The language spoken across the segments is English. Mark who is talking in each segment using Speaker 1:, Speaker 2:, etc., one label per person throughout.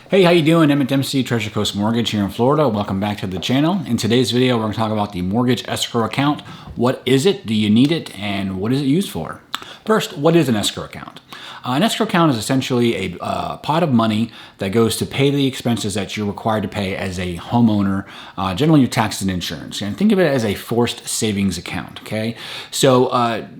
Speaker 1: Hey, how you doing? Emmett Dempsey, Treasure Coast Mortgage here in Florida. Welcome back to the channel. In today's video, we're going to talk about the mortgage escrow account. What is it? Do you need it? And what is it used for? First, what is an escrow account? An escrow account is essentially a pot of money that goes to pay the expenses that you're required to pay as a homeowner, generally your taxes and insurance. And think of it as a forced savings account, okay? So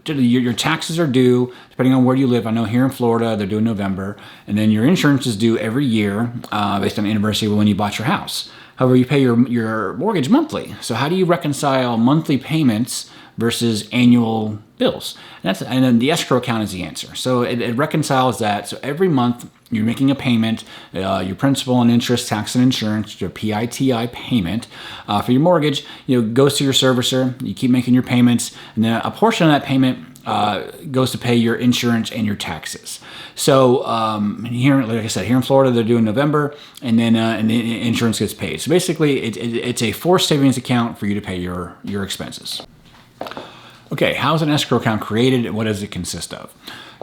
Speaker 1: your taxes are due depending on where you live. I know here in Florida, they're due in November, and then your insurance is due every year based on the anniversary of when you bought your house. However, you pay your mortgage monthly. So how do you reconcile monthly payments versus annual bills? And then the escrow account is the answer. So it reconciles that. So every month you're making a payment, your principal and interest, tax and insurance, your PITI payment for your mortgage, goes to your servicer. You keep making your payments, and then a portion of that payment goes to pay your insurance and your taxes. So here, like I said, here in Florida, they're due in November, and then the insurance gets paid. So basically, it's a forced savings account for you to pay your expenses. Okay, how is an escrow account created and what does it consist of?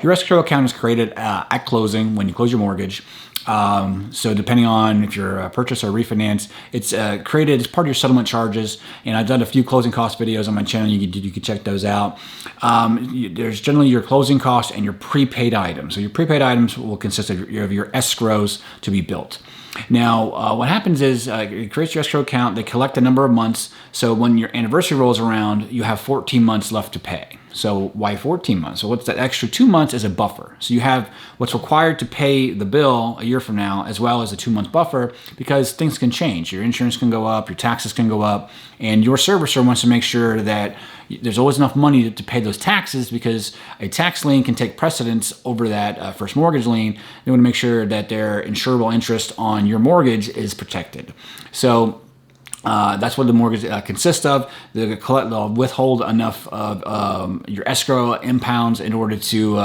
Speaker 1: Your escrow account is created at closing when you close your mortgage. So depending on if you're a purchase or refinance, it's created as part of your settlement charges. And I've done a few closing cost videos on my channel. You can check those out. There's generally your closing costs and your prepaid items. So your prepaid items will consist of your escrows to be built. Now, what happens is it creates your escrow account. They collect a number of months. So when your anniversary rolls around, you have 14 months left to pay. So why 14 months? So what's that extra 2 months as a buffer? So you have what's required to pay the bill a year from now, as well as a 2-month buffer, because things can change. Your insurance can go up, your taxes can go up, and your servicer wants to make sure that there's always enough money to pay those taxes, because a tax lien can take precedence over that first mortgage lien. They want to make sure that their insurable interest on your mortgage is protected. So that's what the mortgage consists of. They'll withhold enough of your escrow impounds in order to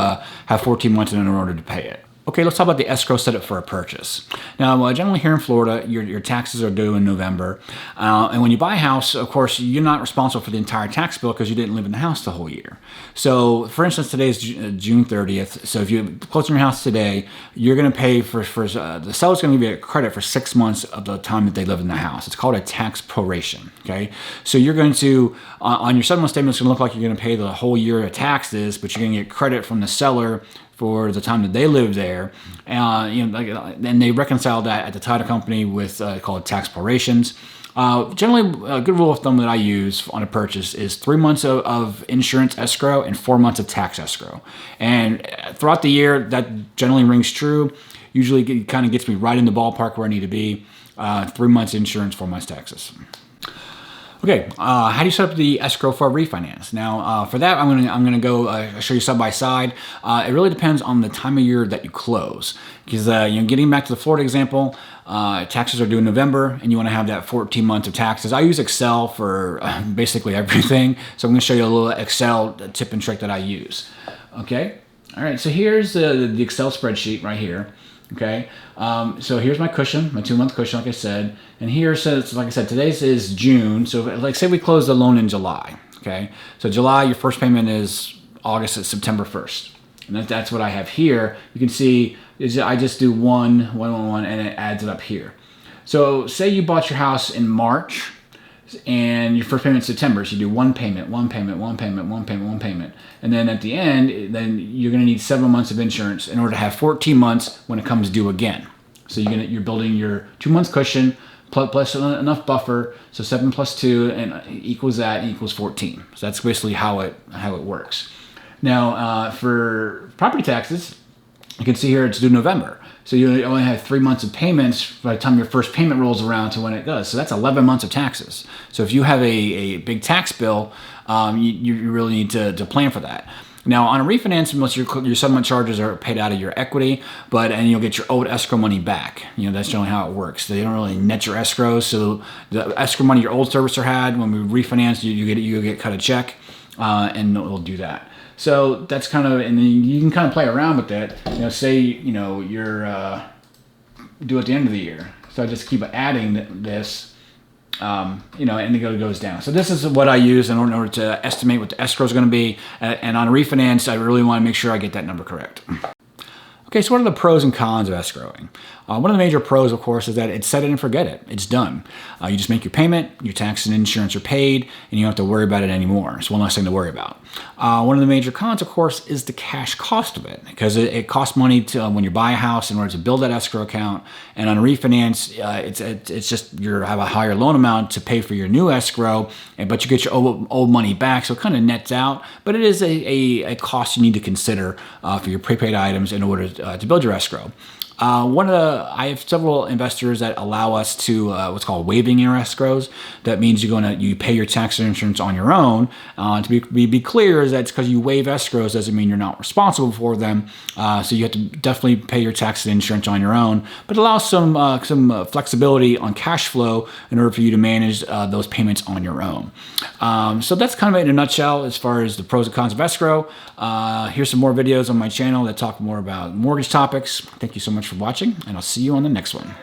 Speaker 1: have 14 months in order to pay it. Okay, let's talk about the escrow setup for a purchase. Now, generally here in Florida, your taxes are due in November. And when you buy a house, of course, you're not responsible for the entire tax bill because you didn't live in the house the whole year. So, for instance, today is June 30th. So if you close on your house today, you're going to pay for the seller's going to give you a credit for 6 months of the time that they live in the house. It's called a tax proration, okay? So you're going to, on your settlement statement, it's going to look like you're going to pay the whole year of taxes, but you're going to get credit from the seller for the time that they live there, and they reconcile that at the title company with called tax prorations. Generally, a good rule of thumb that I use on a purchase is 3 months of insurance escrow and 4 months of tax escrow. And throughout the year, that generally rings true. Usually, it kind of gets me right in the ballpark where I need to be. 3 months insurance, 4 months taxes. Okay, how do you set up the escrow for a refinance? Now, for that, I'm gonna go show you side by side. It really depends on the time of year that you close, because getting back to the Florida example, taxes are due in November, and you want to have that 14 months of taxes. I use Excel for basically everything, so I'm going to show you a little Excel tip and trick that I use. Okay, all right. So here's the Excel spreadsheet right here. Okay, so here's my cushion, my 2-month cushion, like I said. And here says, like I said, today's is June. So like say we close the loan in July. Okay, so July, your first payment is August and September 1st. And that's what I have here. You can see I just do 1, and it adds it up here. So say you bought your house in March, and your first payment is September, so you do one payment, and then at the end, then you're going to need 7 months of insurance in order to have 14 months when it comes due again. So you're building your 2 months cushion plus enough buffer, so 7 plus 2 and equals 14. So that's basically how it works. Now for property taxes, you can see here it's due November. So you only have 3 months of payments by the time your first payment rolls around to when it does. So that's 11 months of taxes. So if you have a big tax bill, you really need to plan for that. Now on a refinance, most of your settlement charges are paid out of your equity, and you'll get your old escrow money back. That's generally how it works. They don't really net your escrows. So the escrow money your old servicer had, when we refinance, you get cut a check, and it'll do that. So that's kind of, and then you can kind of play around with that. Say you're due at the end of the year. So I just keep adding this, and it goes down. So this is what I use in order to estimate what the escrow is going to be. And on a refinance, I really want to make sure I get that number correct. Okay, so what are the pros and cons of escrowing? One of the major pros, of course, is that it's set it and forget it. It's done. You just make your payment, your taxes and insurance are paid, and you don't have to worry about it anymore. It's one less thing to worry about. One of the major cons, of course, is the cash cost of it, because it costs money to, when you buy a house in order to build that escrow account, and on a refinance, it's just you have a higher loan amount to pay for your new escrow, but you get your old money back, so it kind of nets out. But it is a cost you need to consider for your prepaid items in order to build your escrow. I have several investors that allow us to what's called waiving your escrows. That means you pay your tax and insurance on your own. To be clear, is that it's because you waive escrows doesn't mean you're not responsible for them. So you have to definitely pay your tax and insurance on your own, but allows some flexibility on cash flow in order for you to manage those payments on your own. So that's kind of it in a nutshell as far as the pros and cons of escrow. Here's some more videos on my channel that talk more about mortgage topics. Thank you so much for watching, and I'll see you on the next one.